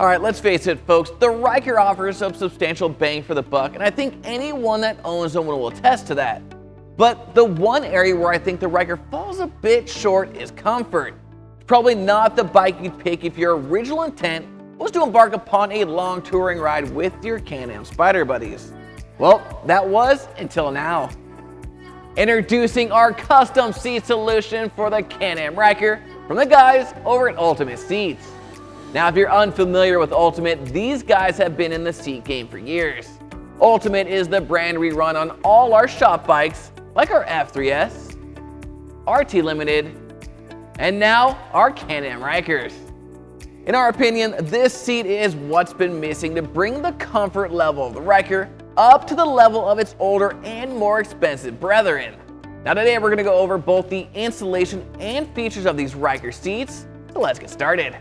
Alright, let's face it folks, the Ryker offers a substantial bang for the buck, and I think anyone that owns one will attest to that. But the one area where I think the Ryker falls a bit short is comfort. It's probably not the bike you'd pick if your original intent was to embark upon a long touring ride with your Can-Am Spyder buddies. Well, that was until now. Introducing our custom seat solution for the Can-Am Ryker from the guys over at Ultimate Seats. Now, if you're unfamiliar with Ultimate, these guys have been in the seat game for years. Ultimate is the brand we run on all our shop bikes, like our F3S, RT Limited, and now our Can-Am Rykers. In our opinion, this seat is what's been missing to bring the comfort level of the Ryker up to the level of its older and more expensive brethren. Now today we're going to go over both the installation and features of these Ryker seats, so let's get started.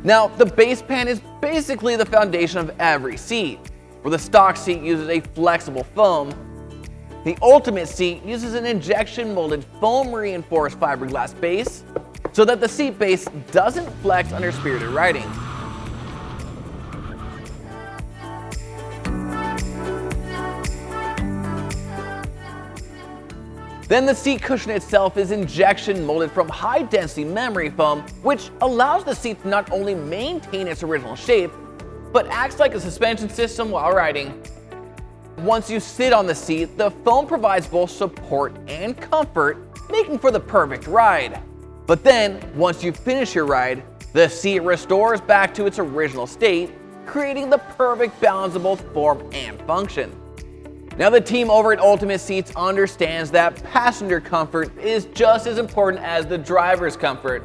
Now, the base pan is basically the foundation of every seat. Where the stock seat uses a flexible foam, the Ultimate seat uses an injection molded foam reinforced fiberglass base so that the seat base doesn't flex under spirited riding. Then the seat cushion itself is injection molded from high density memory foam, which allows the seat to not only maintain its original shape, but acts like a suspension system while riding. Once you sit on the seat, the foam provides both support and comfort, making for the perfect ride. But then, once you finish your ride, the seat restores back to its original state, creating the perfect balance of both form and function. Now, the team over at Ultimate Seats understands that passenger comfort is just as important as the driver's comfort,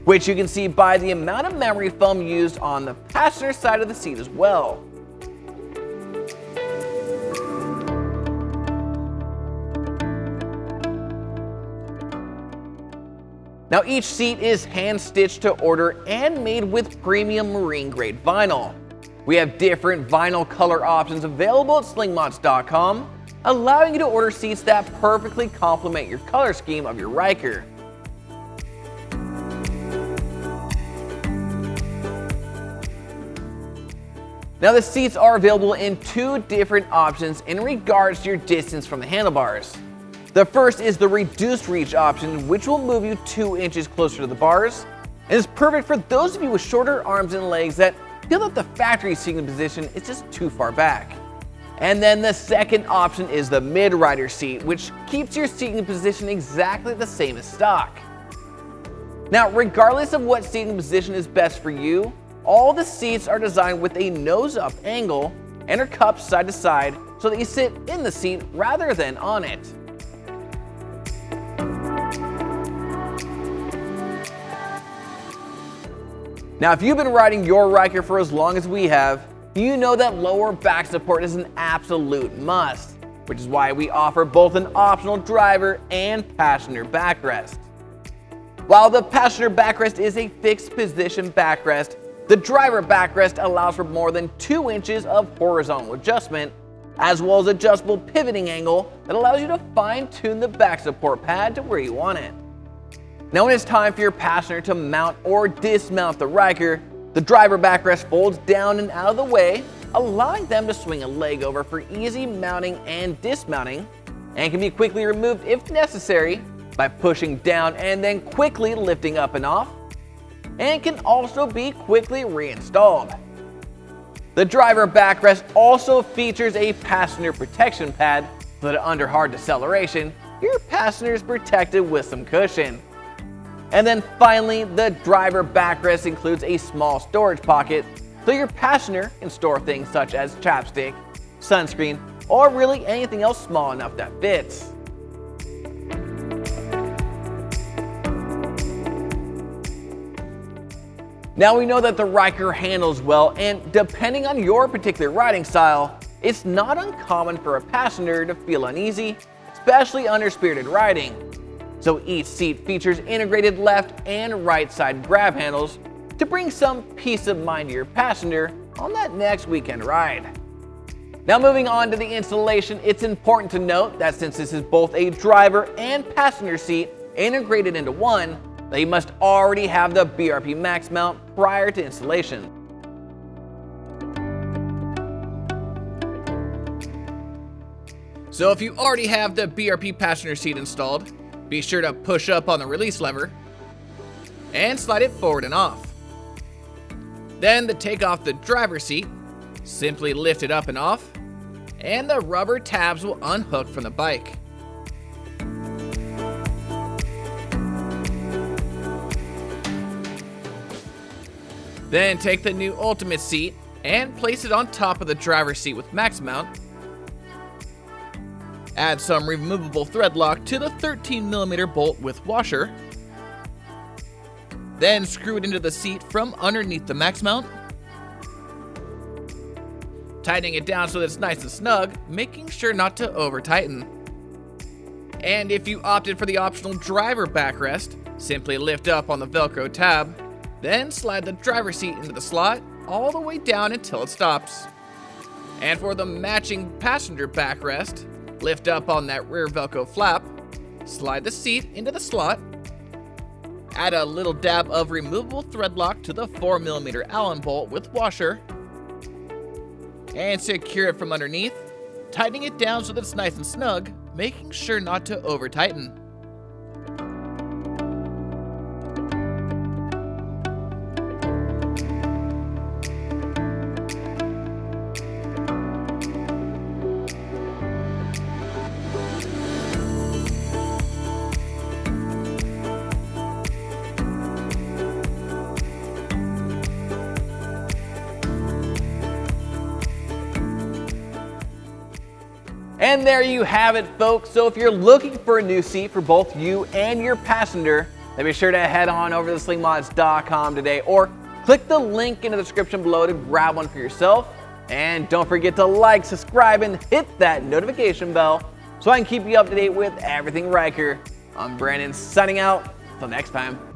which you can see by the amount of memory foam used on the passenger side of the seat as well. Now, each seat is hand stitched to order and made with premium marine grade vinyl. We have different vinyl color options available at slingmods.com, allowing you to order seats that perfectly complement your color scheme of your Ryker. Now, the seats are available in two different options in regards to your distance from the handlebars. The first is the reduced reach option, which will move you 2 inches closer to the bars, and is perfect for those of you with shorter arms and legs that feel that the factory seating position is just too far back. And then the second option is the mid-rider seat, which keeps your seating position exactly the same as stock. Now, regardless of what seating position is best for you, all the seats are designed with a nose-up angle and are cupped side to side so that you sit in the seat rather than on it. Now, if you've been riding your Ryker for as long as we have, you know that lower back support is an absolute must, which is why we offer both an optional driver and passenger backrest. While the passenger backrest is a fixed position backrest, the driver backrest allows for more than 2 inches of horizontal adjustment, as well as adjustable pivoting angle that allows you to fine-tune the back support pad to where you want it. Now, when it's time for your passenger to mount or dismount the Ryker, the driver backrest folds down and out of the way, allowing them to swing a leg over for easy mounting and dismounting, and can be quickly removed if necessary by pushing down and then quickly lifting up and off, and can also be quickly reinstalled. The driver backrest also features a passenger protection pad so that under hard deceleration, your passenger is protected with some cushion. And then finally, the driver backrest includes a small storage pocket so your passenger can store things such as chapstick, sunscreen, or really anything else small enough that fits. Now, we know that the Ryker handles well, and depending on your particular riding style, it's not uncommon for a passenger to feel uneasy, especially under spirited riding. So each seat features integrated left and right side grab handles to bring some peace of mind to your passenger on that next weekend ride. Now moving on to the installation, it's important to note that since this is both a driver and passenger seat integrated into one, that you must already have the BRP Max mount prior to installation. So if you already have the BRP passenger seat installed, be sure to push up on the release lever and slide it forward and off. Then to take off the driver's seat, simply lift it up and off, and the rubber tabs will unhook from the bike. Then take the new Ultimate seat and place it on top of the driver's seat with Max mount. Add some removable thread lock to the 13mm bolt with washer. Then screw it into the seat from underneath the Max mount, tightening it down so that it's nice and snug, making sure not to over tighten. And if you opted for the optional driver backrest, simply lift up on the Velcro tab, then slide the driver's seat into the slot all the way down until it stops. And for the matching passenger backrest, lift up on that rear Velcro flap, slide the seat into the slot, add a little dab of removable thread lock to the 4mm Allen bolt with washer, and secure it from underneath, tightening it down so that it's nice and snug, making sure not to over tighten. And there you have it, folks. So if you're looking for a new seat for both you and your passenger, then be sure to head on over to slingmods.com today or click the link in the description below to grab one for yourself. And don't forget to like, subscribe, and hit that notification bell so I can keep you up to date with everything Ryker. I'm Brandon signing out. Until next time.